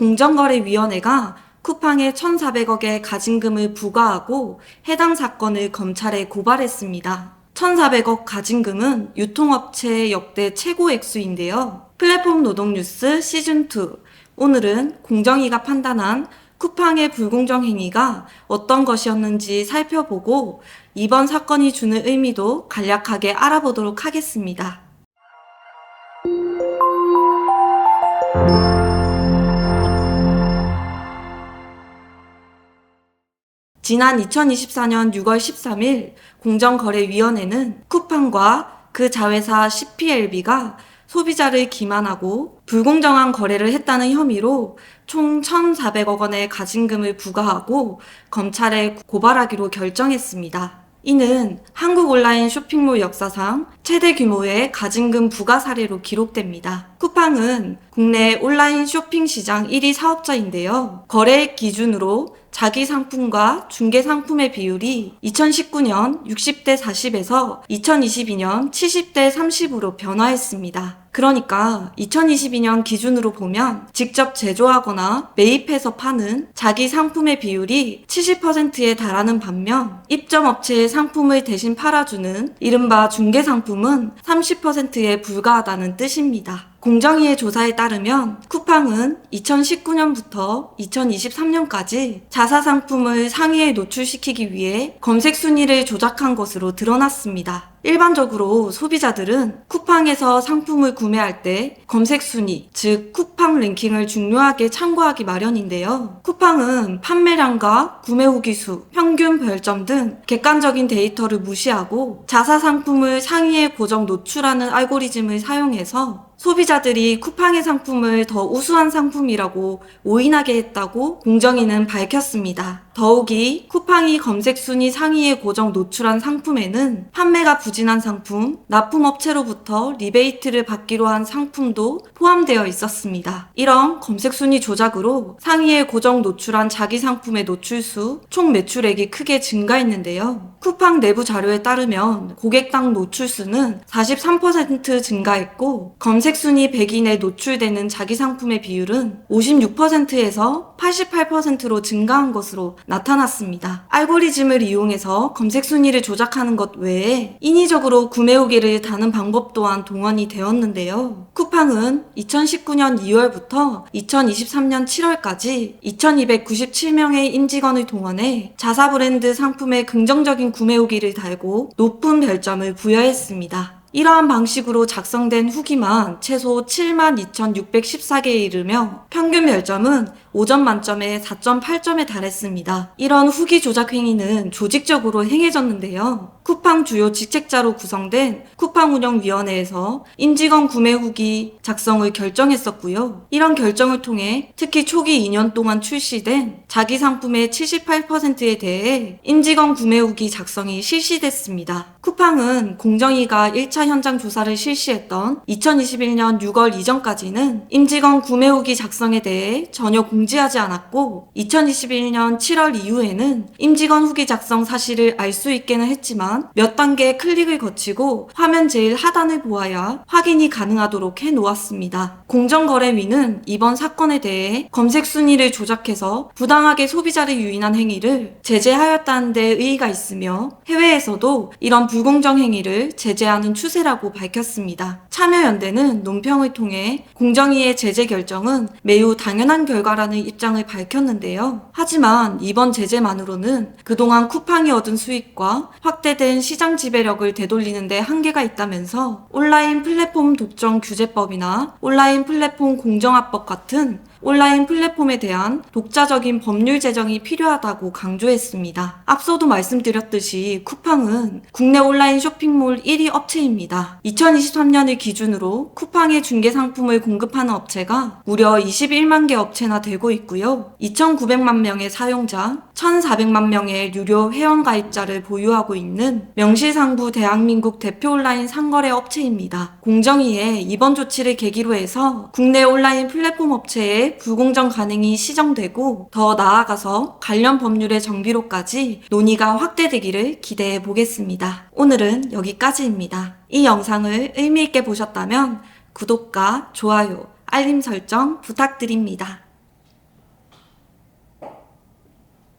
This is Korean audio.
공정거래위원회가 쿠팡에 1,400억의 가징금을 부과하고 해당 사건을 검찰에 고발했습니다. 1,400억 가징금은 유통업체의 역대 최고 액수인데요. 플랫폼 노동 뉴스 시즌2. 오늘은 공정위가 판단한 쿠팡의 불공정 행위가 어떤 것이었는지 살펴보고 이번 사건이 주는 의미도 간략하게 알아보도록 하겠습니다. 지난 2024년 6월 13일 공정거래위원회는 쿠팡과 그 자회사 CPLB가 소비자를 기만하고 불공정한 거래를 했다는 혐의로 총 1,400억 원의 가징금을 부과하고 검찰에 고발하기로 결정했습니다. 이는 한국 온라인 쇼핑몰 역사상 최대 규모의 가징금 부과 사례로 기록됩니다. 쿠팡은 국내 온라인 쇼핑 시장 1위 사업자인데요. 거래액 기준으로 자기 상품과 중개 상품의 비율이 2019년 60대 40에서 2022년 70대 30으로 변화했습니다. 그러니까 2022년 기준으로 보면 직접 제조하거나 매입해서 파는 자기 상품의 비율이 70%에 달하는 반면 입점업체의 상품을 대신 팔아주는 이른바 중개상품은 30%에 불과하다는 뜻입니다. 공정위의 조사에 따르면 쿠팡은 2019년부터 2023년까지 자사 상품을 상위에 노출시키기 위해 검색 순위를 조작한 것으로 드러났습니다. 일반적으로 소비자들은 쿠팡에서 상품을 구매할 때 검색 순위, 즉 쿠팡 랭킹을 중요하게 참고하기 마련인데요. 쿠팡은 판매량과 구매 후기 수, 평균 별점 등 객관적인 데이터를 무시하고 자사 상품을 상위에 고정 노출하는 알고리즘을 사용해서 소비자들이 쿠팡의 상품을 더 우수한 상품이라고 오인하게 했다고 공정위는 밝혔습니다. 더욱이 쿠팡이 검색 순위 상위에 고정 노출한 상품에는 판매가 부진한 상품, 납품업체로부터 리베이트를 받기로 한 상품도 포함되어 있었습니다. 이런 검색 순위 조작으로 상위에 고정 노출한 자기 상품의 노출수, 총 매출액이 크게 증가했는데요. 쿠팡 내부 자료에 따르면 고객당 노출수는 43% 증가했고 검색 순위 100인에 노출되는 자기 상품의 비율은 56%에서 88%로 증가한 것으로 나타났습니다. 알고리즘을 이용해서 검색 순위를 조작하는 것 외에 인위적으로 구매 후기를 다는 방법 또한 동원이 되었는데요. 쿠팡은 2019년 2월부터 2023년 7월까지 2297명의 임직원을 동원해 자사 브랜드 상품의 긍정적인 구매 후기를 달고 높은 별점을 부여했습니다. 이러한 방식으로 작성된 후기만 최소 72,614개에 이르며 평균 별점은 5점 만점에 4.8점에 달했습니다. 이런 후기 조작 행위는 조직적으로 행해졌는데요. 쿠팡 주요 직책자로 구성된 쿠팡운영위원회에서 임직원 구매 후기 작성을 결정했었고요. 이런 결정을 통해 특히 초기 2년 동안 출시된 자기 상품의 78%에 대해 임직원 구매 후기 작성이 실시됐습니다. 쿠팡은 공정위가 1차 현장 조사를 실시했던 2021년 6월 이전까지는 임직원 구매 후기 작성에 대해 전혀 공지하지 않았고 2021년 7월 이후에는 임직원 후기 작성 사실을 알 수 있게는 했지만 몇 단계의 클릭을 거치고 화면 제일 하단을 보아야 확인이 가능하도록 해놓았습니다. 공정거래위는 이번 사건에 대해 검색 순위를 조작해서 부당하게 소비자를 유인한 행위를 제재하였다는 데 의의가 있으며 해외에서도 이런 불공정 행위를 제재하는 추세라고 밝혔습니다. 참여연대는 논평을 통해 공정위의 제재 결정은 매우 당연한 결과라는 입장을 밝혔는데요. 하지만 이번 제재만으로는 그동안 쿠팡이 얻은 수익과 확대된 시장 지배력을 되돌리는 데 한계가 있다면서 온라인 플랫폼 독점 규제법이나 온라인 플랫폼 공정화법 같은 온라인 플랫폼에 대한 독자적인 법률 제정이 필요하다고 강조했습니다. 앞서도 말씀드렸듯이 쿠팡은 국내 온라인 쇼핑몰 1위 업체입니다. 2023년을 기준으로 쿠팡의 중개 상품을 공급하는 업체가 무려 21만 개 업체나 되고 있고요. 2,900만 명의 사용자, 1,400만 명의 유료 회원 가입자를 보유하고 있는 명실상부 대한민국 대표 온라인 상거래 업체입니다. 공정위에 이번 조치를 계기로 해서 국내 온라인 플랫폼 업체의 불공정 간행이 시정되고 더 나아가서 관련 법률의 정비로까지 논의가 확대되기를 기대해 보겠습니다. 오늘은 여기까지입니다. 이 영상을 의미있게 보셨다면 구독과 좋아요, 알림 설정 부탁드립니다.